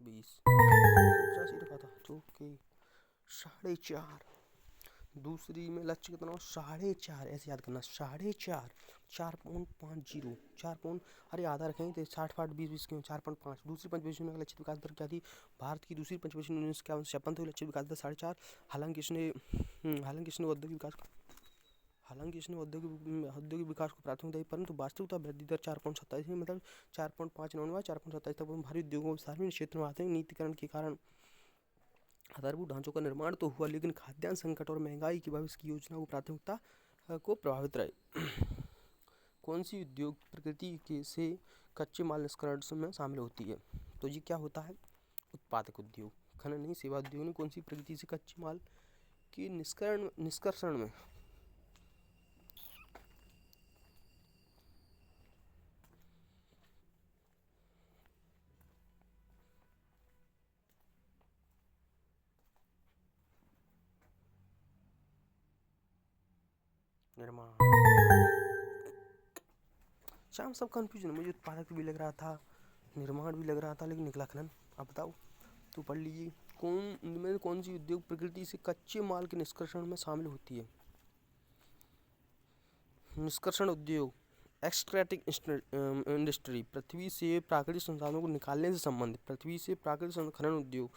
20 रखा था, जो कि 4.5। दूसरी में लक्ष्य कितना हो, 4.5, ऐसे याद करना, 4.5, 4.50, 4 अरे आधा रखेंगे तो 60-20 क्यों, 4.5। दूसरी पंचवर्षीय योजना का लक्षित विकास दर क्या थी। भारत की दूसरी पंचवर्षीय योजना 1951 थी, लक्षित विकास दर 4.5। हालांकि इसने औद्योगिक विकास को प्राथमिकता दी, परंतु वास्तविकता वृद्धि दर 4.27 है। मतलब 4.5 नौ 4.27 तक भारी उद्योगों सार्वजनिक क्षेत्र में आते हैं। नीतिकरण के कारण आधारभूत ढांचों का निर्माण तो हुआ, लेकिन खाद्यान्न संकट और महंगाई की भविष्य की योजना को प्राथमिकता को प्रभावित रहे। कौन सी उद्योग प्रकृति के से कच्चे माल निष्कर्षण में शामिल होती है। तो ये क्या होता है, उत्पादक उद्योग, खनन नहीं, सेवा उद्योग ने कौन सी प्रकृति से कच्चे माल के निष्कर्षण में निर्माण। शाम सब कंफ्यूजन, मुझे उत्पादक भी लग रहा था, निर्माण भी लग रहा था, लेकिन निकला खनन। अब बताओ, तो पढ़ लीजिए, कौन सी उद्योग प्रकृति से कच्चे माल के निष्कर्षण में शामिल होती है। निष्कर्षण उद्योग, एक्सट्रैक्टिव इंडस्ट्री, पृथ्वी से प्राकृतिक संसाधनों को निकालने से संबंधित, पृथ्वी से प्राकृतिक खनन उद्योग।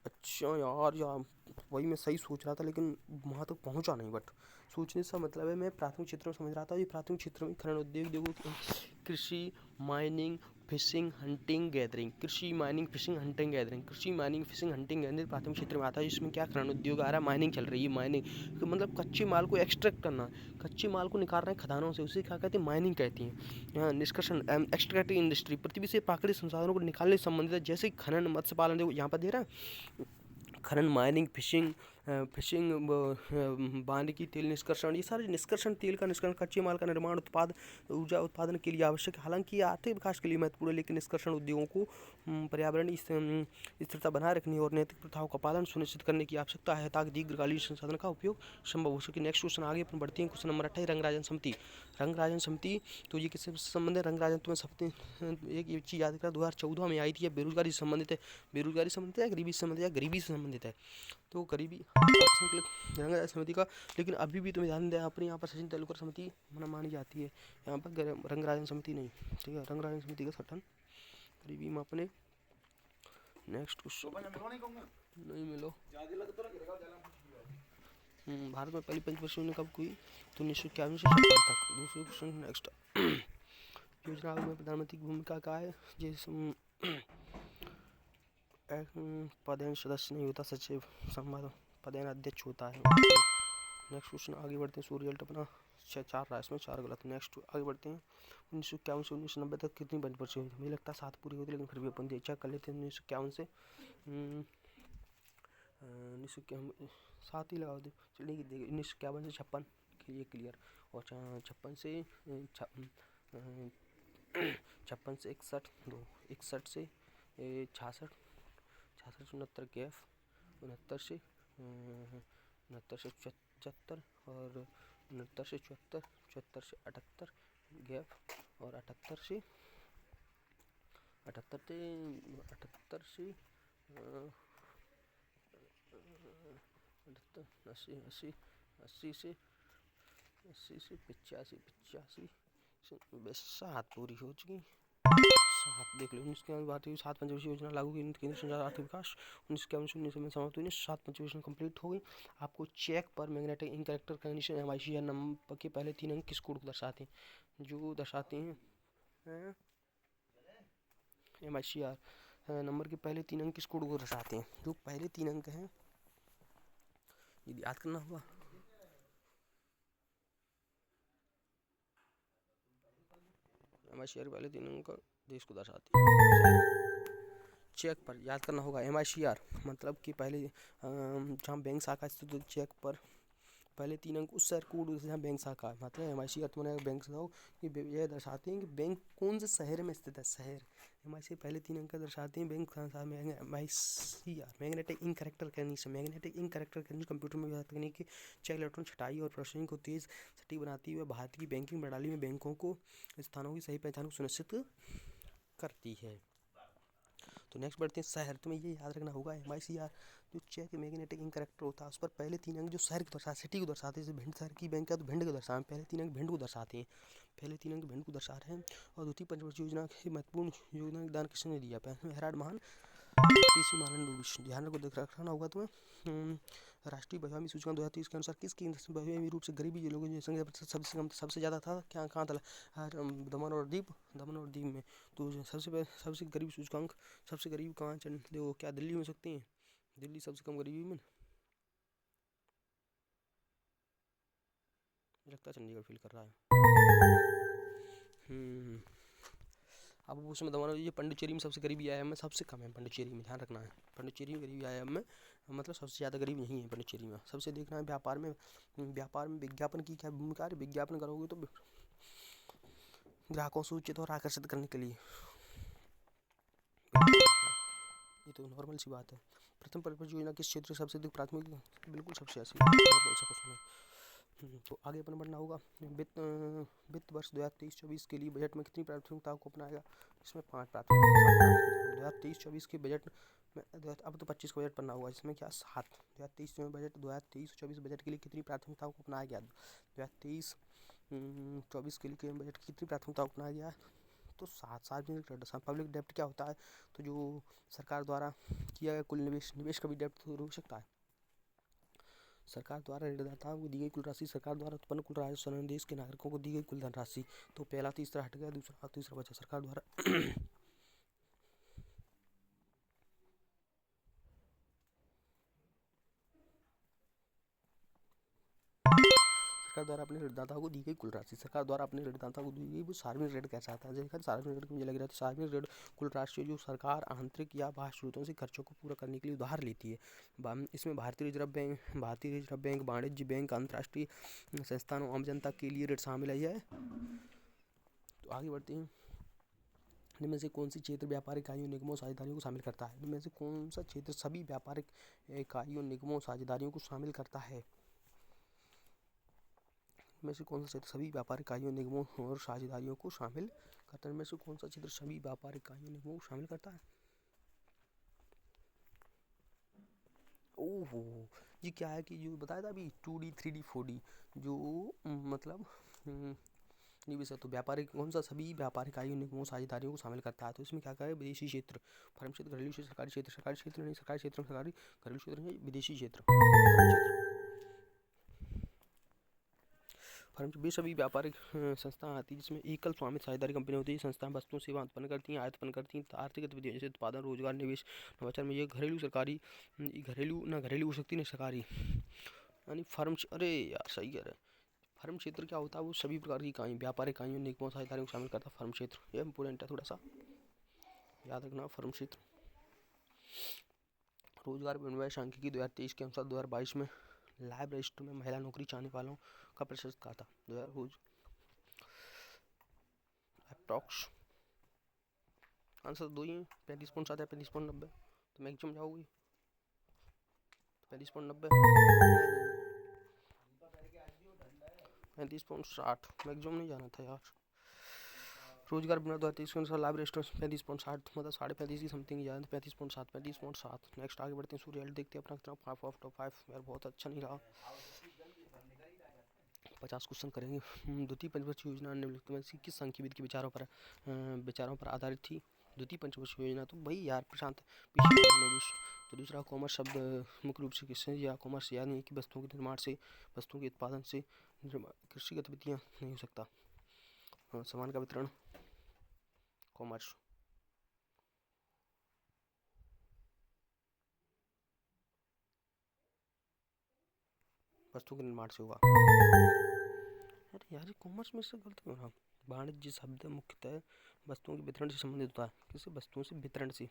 अच्छा यार वही मैं सही सोच रहा था, लेकिन वहाँ तक पहुँचा नहीं। बट सोचने से मतलब है, मैं प्राथमिक क्षेत्र में समझ रहा था। ये प्राथमिक क्षेत्र में खनन उद्योग देखो, कृषि, माइनिंग, फिशिंग, हंटिंग, गैदरिंग। कृषि, माइनिंग, फिशिंग, हंटिंग, गैदरिंग। कृषि, माइनिंग, फिशिंग, हंटिंग, गैदरिंग प्राथमिक क्षेत्र में आता है। इसमें क्या खनन उद्योग आ रहा है, माइनिंग चल रही है। माइनिंग मतलब कच्चे माल को एक्सट्रैक्ट करना, कच्चे माल को निकाल रहे हैं खदानों से, उसे क्या कहते हैं, माइनिंग कहती हैं। निष्कर्षण, एक्सट्रैक्टिव इंडस्ट्री, पृथ्वी से प्राकृतिक संसाधनों को निकालने से संबंधित है, जैसे खनन, मत्स्य पालन। देखो यहाँ पर दे रहा है, खनन, माइनिंग, फिशिंग, फिशिंग, वानिकी तेल निष्कर्षण, ये सारे निष्कर्षण, तेल का निष्कर्षण, कच्चे माल का निर्माण, उत्पाद, ऊर्जा उत्पादन के लिए आवश्यक है। हालांकि ये आर्थिक विकास के लिए महत्वपूर्ण है, लेकिन निष्कर्षण उद्योगों को पर्यावरणीय स्थिरता बनाए रखने और नैतिक प्रथाओं का पालन सुनिश्चित करने की आवश्यकता है, ताकि दीर्घकालीन संसाधन का उपयोग संभव हो सके। नेक्स्ट क्वेश्चन आगे अपन बढ़ते हैं। क्वेश्चन नंबर 28, रंगराजन समिति। रंगराजन समिति, तो ये किससे संबंधित है? रंगराजन तुम्हें सबसे एक ये चीज़ याद करा, 2014 में आई थी। बेरोजगारी से संबंधित है, बेरोजगारी से संबंधित है, गरीबी से संबंधित है, गरीबी से संबंधित है, तो गरीबी ऑप्शन क्लिक रंगराजन समिति का। लेकिन अभी भी तुम्हें ध्यान दें, अपने यहाँ पर सचिन तेंदुलकर समिति मानी जाती है, यहाँ पर रंगराजन समिति नहीं। ठीक है, रंगराजन समिति का सठन गरीबी मापने। नेक्स्ट क्वेश्चन नहीं मिलो। भारत में पहली पंचवर्षीय योजना कब हुई? तो 1951 से 56 तक। दूसरे क्वेश्चन नेक्स्ट। योजना आयोग में प्रधानमंत्री की भूमिका क्या है? जिस पदेन सदस्य नहीं होता, सचिव संवाद पदेन अध्यक्ष होता है। नेक्स्ट क्वेश्चन आगे बढ़ते हैं। सो रिजल्ट अपना 4 रहा, इसमें 4 गलत। नेक्स्ट आगे बढ़ते हैं। 1951 से 1990 तक कितनी पंचवर्षीय हुई? मुझे लगता है 7 पूरी होती, लेकिन फिर भी अपन चेक कर लेते हैं। 1951 से 1951 7 ही लगा दो, चलिए 1951 से 56 ये क्लियर, और 56 से 56 से 61 2, 61 से 66, 66 से 69 गैप, 69 से 74, और 69 से 74, 74 से 78 गैप, और 78 से 80 से 85 बस 7 पूरी हो चुकी। 7 देख लो। 19 बात हुई 7 पंचवर्षीय योजना लागू की केंद्र सरकार आर्थिक विकास 19 में समाप्त हुई। 7 पंचवर्षीय योजना कंप्लीट हो गई। आपको चेक पर magnetic ink character condition MICR number के पहले 3 अंक किस कोड को दर्शाते हैं? जो दर्शाते हैं MICR नंबर के पहले 3 अंक किस कोड को दर्शाते हैं? जो पहले 3 अंक हैं, ये याद करना होगा। MICR पहले 3 अंक देश को दर्शाते हैं। चेक पर याद करना होगा। MICR मतलब कि पहले जहाँ बैंक शाखा स्थित तो चेक पर पहले 3 अंक उस शहर कोड जहाँ बैंक शाखा, मतलब MICR तुम्हारे बैंक से हो कि यह दर्शाते हैं कि बैंक कौन से शहर में स्थित है। शहर MICR पहले 3 अंक दर्शाते हैं। Bank MICR magnetic ink character condition, magnetic ink character condition computer में तकनीक चेक इलेक्ट्रॉन छटाई और प्रोसेसिंग को तेज सटीक बनाती हुई भारत की बैंकिंग प्रणाली में बैंकों को स्थानों की सही पहचान को सुनिश्चित करती है। तो नेक्स्ट बढ़ते हैं। शहर, तुम्हें ये याद रखना होगा MICR जो चेक मैग्नेटिक इनकरेक्टर होता है उस पर पहले 3 अंक जो शहर को दर्शाते, सिटी को दर्शाते हैं। जैसे भिंड शहर की बैंक है तो भिंड को दर्शाते हैं, पहले 3 अंक भिंड को दर्शाते हैं, पहले 3 अंक भिंड को दर्शा रहे हैं। और द्वितीय पंचवर्षीय योजना के महत्वपूर्ण योगदान किसने दिया? हेराल्ड महान, PC महानंद। ध्यान रखो, देख रखना होगा तुम्हें। राष्ट्रीय बहुआयामी सूचकांक 2023 के अनुसार किस केंद्र से बहुआयामी रूप से गरीबी जो लोगों की जनसंख्या सबसे कम सबसे ज़्यादा था, क्या कहाँ था? दमन और दीव में। तो सबसे गरीब सूचकांक, सबसे गरीब कहाँ देखो, क्या दिल्ली में सकते हैं? दिल्ली सबसे कम गरीबी में लगता है चंडीगढ़ फील कर रहा है। अब उसमें दमन, ये पांडिचेरी में सबसे गरीबी IIM में सबसे कम है। पांडिचेरी में ध्यान रखना है, पांडिचेरी में गरीबी IIM में मतलब सबसे ज़्यादा गरीब नहीं है पांडिचेरी में। सबसे देखना है व्यापार में विज्ञापन की क्या भूमिका है। विज्ञापन करोगे तो ग्राहकों से उचित और आकर्षित करने के लिए, ये तो नॉर्मल सी बात है। प्रथम परिपत्र योजना किस क्षेत्र सबसे अधिक प्राथमिकता? बिल्कुल सबसे ऐसी नॉर्मल सा क्वेश्चन है। तो आगे अपन बढ़ना होगा। वित्त वर्ष 2023-24 के लिए बजट में कितनी प्राथमिकताओं को अपनाएगा? इसमें 5 प्राथमिकता। 2023-24 के बजट में अब तो 25 का बजट पढ़ना होगा, इसमें क्या 7। 2023-24 बजट के लिए कितनी प्राथमिकताओं को अपनाया गया? 2023-24 के लिए बजट की कितनी प्राथमिकताओं को अपनाया गया? तो 7। सार्वजनिक पब्लिक डेप्ट क्या होता है? तो जो सरकार द्वारा किया गया कुल निवेश का भी डेप्ट तो रोक सकता है। सरकार द्वारा ऋणदाताओं को दी गई कुल राशि, सरकार द्वारा उत्पन्न कुल राजस्व, देश के नागरिकों को दी गई कुल धनराशि। तो पहला तीसरा हट गया, तीसरा बचा सरकार द्वारा सरकार द्वारा अपने ऋणदाताओं को दी गई कुल राशि। सरकार द्वारा अपने ऋणदाताओं को दी गई वो सार्वजनिक ऋण कैसा आता है? देखा सार्वजनिक ऋण मुझे लग रहा था सार्वजनिक ऋण कुल राशि जो सरकार आंतरिक या बाह्य स्रोतों से खर्चों को पूरा करने के लिए उधार लेती है। इसमें भारतीय रिजर्व बैंक, वाणिज्य बैंक, अंतर्राष्ट्रीय संस्थानों, आम जनता के लिए ऋण शामिल है। तो आगे बढ़ते हैं। इनमें से कौन सी क्षेत्र व्यापारिक इकाइयों, निगमों, साझेदारियों को शामिल करता है? इनमें से कौन सा क्षेत्र सभी व्यापारिक इकाइयों, निगमों, साझेदारियों को शामिल करता है? इनमें से कौन सा क्षेत्र सभी व्यापारिक इकाइयों, निगमों और साझेदारियों को शामिल करता है? इनमें से कौन सा क्षेत्र सभी व्यापारिक इकाइयों, निगमों को शामिल करता है? ओहो, ये क्या है कि जो बताया था अभी 2D 3D 4D जो मतलब निवेश है, तो व्यापारिक कौन सा सभी व्यापारिक इकाइयों, निगमों, साझेदारियों को शामिल करता है? तो इसमें क्या क्या है? विदेशी क्षेत्र, फर्म क्षेत्र, घरेलू क्षेत्र, सरकारी क्षेत्र, सरकारी क्षेत्र नहीं, सरकारी क्षेत्र में सरकारी, घरेलू क्षेत्र नहीं, विदेशी क्षेत्र, फर्म क्षेत्र। फर्म वे सभी व्यापारिक संस्थाएं आती है जिसमें एकल स्वामित्व साझेदारी कंपनी होती है। संस्थाएं वस्तुओं सेवा उत्पन्न करती हैं, आयात उत्पन्न करती हैं, आर्थिक गतिविधियों जैसे उत्पादन, रोजगार, निवेश, नवाचार में ये घरेलू सरकारी, घरेलू हो सकती नहीं सरकारी, यानी फर्म। अरे यार सही कह रहे हैं। फर्म क्षेत्र क्या होता है? वो सभी प्रकार की इकाई, व्यापारिक इकाइयों, निगमों, साझेदारियों को शामिल करता है फर्म क्षेत्र। ये इंपॉर्टेंट है, थोड़ा सा याद रखना। फर्म क्षेत्र रोजगार विनिमय सांख्यिकी 2023 के अनुसार 2022 में लाइव रजिस्टर में महिला नौकरी चाहने वालों का प्रतिशत क्या था? अप्रॉक्स आंसर दो ही है, 35.7 या 35.90। तो मैक्सिमम जाओगी 35.90, 35.60। मैक्सिमम नहीं जाना था यार। रोजगार बिना 2023 के अनुसार लाइव रजिस्टर 35.60, मतलब 35.5 की समथिंग जाए, 35.7, 35.7। नेक्स्ट आगे बढ़ते हैं। सूर्य देखते हैं अपना कितना 5 ऑफ टॉप 5 यार, बहुत अच्छा नहीं रहा। 50 क्वेश्चन करेंगे। द्वितीय पंचवर्षीय योजना निम्नलिखित में से किस संख्यविद के विचारों पर आधारित थी? द्वितीय पंचवर्षीय योजना तो भाई यार प्रशांत तो दूसरा कॉमर्स शब्द मुख्य रूप से किससे या कॉमर्स यानी कि वस्तुओं के निर्माण से, वस्तुओं के उत्पादन से, कृषि गतिविधियाँ नहीं हो सकता। सामान का वितरण, कॉमर्स। वस्तुओं के निर्माण से होगा। अरे यार कॉमर्स में से गलत क्यों रहा? वाणिज्य शब्द मुख्यतः वस्तुओं के वितरण से संबंधित होता है। किसी वस्तुओं से वितरण से।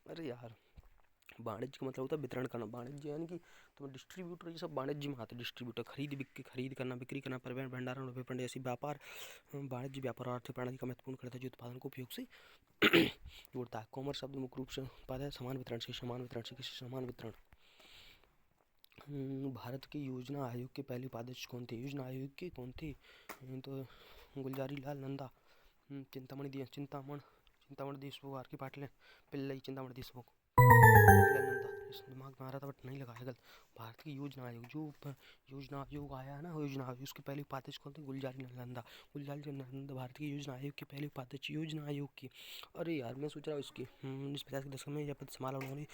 अरे यार वाणिज्य का मतलब होता है वितरण करना। वाणिज्य यानी कि तुम्हें डिस्ट्रीब्यूटर, ये सब वाणिज्य में आता है। डिस्ट्रीब्यूटर खरीद करना, बिक्री करना, परिवहन, भंडारण और विपणन ऐसी व्यापार। वाणिज्य व्यापार और आर्थिक प्रणाली का महत्वपूर्ण करता है जो उत्पादन को उपयोग से जोड़ता है। कॉमर्स शब्द मुख्य रूप से उत्पाद है समान वितरण से, किसी समान वितरण। भारत के योजना आयोग के पहले उपाध्यक्ष कौन थे? योजना आयोग के कौन थे? तो गुलजारी लाल नंदा, चिंतामणि देशमुख, आर के पाटिल, पिल्लई चिंतामणि देशमुख, दिमाग में आ रहा था बट नहीं लगा है गलत। भारत की योजना आयोग जो योजना आयोग आया है ना, योजना आयोग उसके पहले उपाध्यक्ष कौन थे? गुलजारी नंदा। भारत की योजना आयोग के पहले उपाध्यक्ष योजना आयोग की। अरे यार मैं सोच रहा हूँ इसकी 1950 के दशक में यह पद संभाला उन्होंने।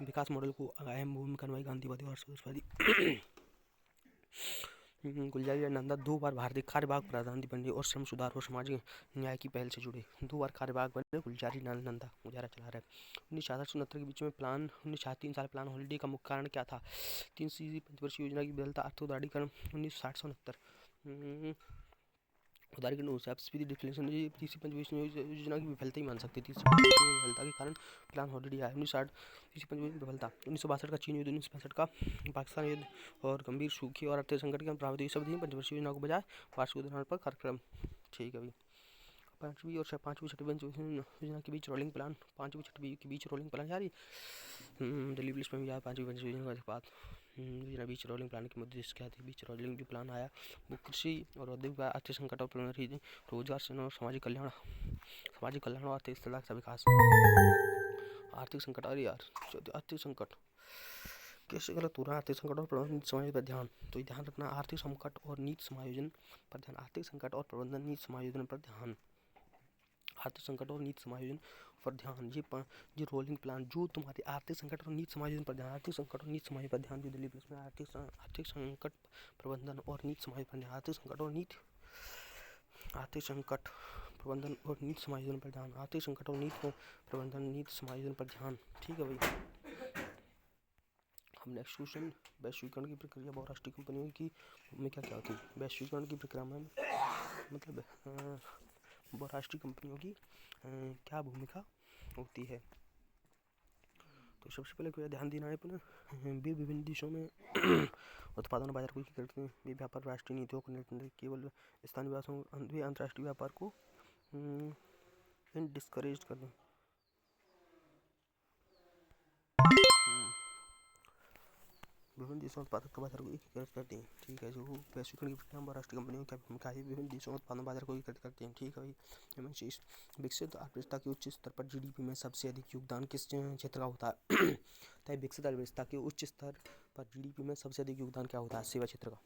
विकास मॉडल को अहम भूमिका निभाई, गांधीवादी और समाजवादी। गुलजारी नंदा 2 बार भारतीय खाद्य विभाग प्रधान बने और श्रम सुधार और सामाजिक न्याय की पहल से जुड़े। 2 बार खाद्य विभाग बने गुलजारी नंदा, गुजारा चला रहा है। 1966 के बीच में 3 साल प्लान हॉलीडे का मुख्य कारण क्या था? 3 पंचवर्षीय योजना की विफलता, उदारीकरण। 1960-69 उदारीकरण तीसरी पंचवर्षीय योजना की विफलता ही मान सकते। तीसरी पंचवर्षीय विफलता के कारण प्लान हॉलीडे आया। 1960 तीसरी पंचवर्षीय विफलता। 1962 का चीन युद्ध, 1965 का पाकिस्तान युद्ध और गंभीर सूखे और आर्थिक संकट के प्रभावित। ये सब थी पंचवर्षीय योजना को बजाय वार्षिक उदाहरण पर कार्यक्रम। ठीक है भाई। पाँचवीं और छठी पंचवर्षीय योजना के बीच रोलिंग प्लान, पाँचवीं छठवीं के बीच रोलिंग प्लान यार दिल्ली पुलिस में भी आया। पाँचवीं पंचवर्षीय योजना के बाद योजना बीच रोलिंग प्लान के मुद्दे क्या थे? बीच रोलिंग जो प्लान आया वो कृषि और औद्योगिक आर्थिक संकट और रोजगार से और सामाजिक कल्याण और आर्थिक स्थिरता का विकास। आर्थिक संकट, अरे यार आर्थिक संकट कैसे गलत हो रहा है? आर्थिक संकट और प्रबंधन नीति समायोजन पर ध्यान। तो ध्यान रखना आर्थिक संकट और नीति समायोजन पर ध्यान। आर्थिक संकट और प्रबंधन नीति समायोजन पर ध्यान। आर्थिक संकट और नीति समायोजन पर ध्यान। ये रोलिंग प्लान जो तुम्हारे आर्थिक संकट और नीति समायोजन पर ध्यान, आर्थिक संकट और नीति समायोजन पर ध्यान, जो दिल्ली पुलिस में आर्थिक संकट प्रबंधन और नीति समायोजन पर ध्यान। आर्थिक संकट प्रबंधन और नीति समायोजन पर ध्यान। आर्थिक संकट और नीति प्रबंधन नीति समायोजन पर ध्यान। ठीक है भाई। हम नेक्स्ट क्वेश्चन, वैश्वीकरण की प्रक्रिया बहुराष्ट्रीय कंपनियों की भूमिका क्या होती है? वैश्वीकरण की प्रक्रिया में मतलब बहुराष्ट्रीय कंपनियों की क्या भूमिका होती है? तो सबसे पहले को ध्यान देना है अपना, वे विभिन्न देशों में उत्पादन बाजार को करते हैं, वे व्यापार राष्ट्रीय नीतियों को निर्णय केवल स्थानीय वे अंतर्राष्ट्रीय व्यापार को डिस्करेज कर दें। विभिन्न देशों उत्पादक बाजार को एकीकृत करते हैं। ठीक है, जो वैश्वीकरण की प्रक्रिया में राष्ट्रीय कंपनियों की भूमिका है, विभिन्न देशों उत्पादन बाजार को एकीकृत करते हैं। ठीक है भाई। विकसित अर्थव्यवस्था के उच्च स्तर पर जीडीपी में सबसे अधिक योगदान किस क्षेत्र का होता है? तो विकसित अर्थव्यवस्था के उच्च स्तर पर जीडीपी में सबसे अधिक योगदान क्या होता है? सेवा क्षेत्र का।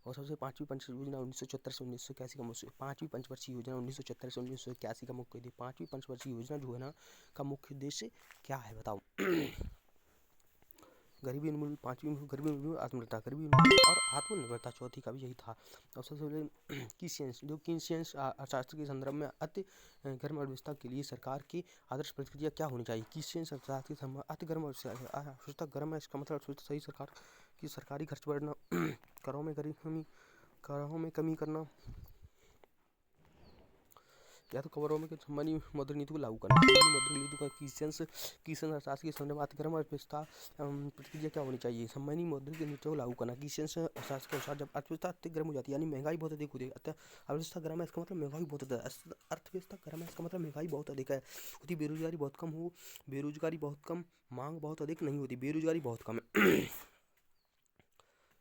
और सबसे पांचवी पंचवर्षीय योजना 1974 से 1981 का मुख्य, पांचवी पंचवर्षीय योजना 1974 से 1981 का मुख्य उद्देश्य, पांचवी पंचवर्षीय योजना जो है ना का मुख्य उद्देश्य क्या है बताओ? गरीबी उन्मूलन, पांचवी गरीबी उन्मूलन, आत्मनिर्भरता, गरीबी उन्मूलन और आत्मनिर्भरता चौथी का भी यही था। और सबसे पहले कीसियंस, जो कीसियंस अर्थशास्त्र के संदर्भ में अति गर्म अर्थव्यवस्था के लिए सरकार की आदर्श प्रक्रिया क्या होनी चाहिए? कीसियंस अर्थशास्त्र के संदर्भ में अति गर्म अर्थव्यवस्था, गर्म है इसका मतलब अर्थव्यवस्था सही सरकार की सरकारी खर्च बढ़ना, करों में कमी करना, या तो करों में सम्मानी मौद्रिक नीति को लागू करना। सम्मानी मौद्रिक नीति का कीसियंस अर्थशास्त्र के संदर्भ में अतिक्रमण अर्थव्यवस्था प्रक्रिया क्या होनी चाहिए? सम्मानी मौद्रिक नीति को लागू करना। कीसियंस अर्थशास्त्र के अनुसार जब अर्थव्यवस्था अति गर्म हो जाती है, यानी महंगाई बहुत अधिक होती है, अर्थव्यवस्था गर्म है इसका मतलब महंगाई बहुत अधिक है, अर्थव्यवस्था गर्म है इसका मतलब महंगाई बहुत अधिक है, होती बेरोजगारी बहुत कम हो, बेरोजगारी बहुत कम, मांग बहुत अधिक नहीं होती, बेरोजगारी बहुत कम है।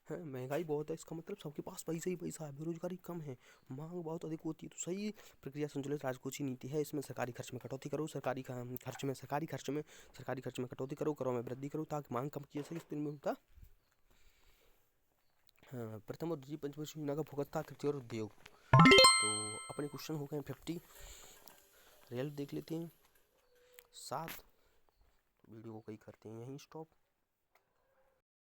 महंगाई बहुत है इसका मतलब सबके पास पैसा ही पैसा है, बेरोजगारी कम है, मांग बहुत अधिक होती है। तो सही प्रक्रिया संतुलित राजकोषीय नीति है। इसमें सरकारी खर्च में कटौती करो, सरकारी खर्च में कटौती करो, करों में वृद्धि करो ताकि मांग कम की जा सके। इस में होता प्रथम और द्वितीय पंचवर्षीय योजना का भुगतान कृषि और उद्योग। तो अपने क्वेश्चन हो गए 50। रिजल्ट देख लेते हैं 7। वीडियो को कहीं करते हैं यहीं स्टॉप।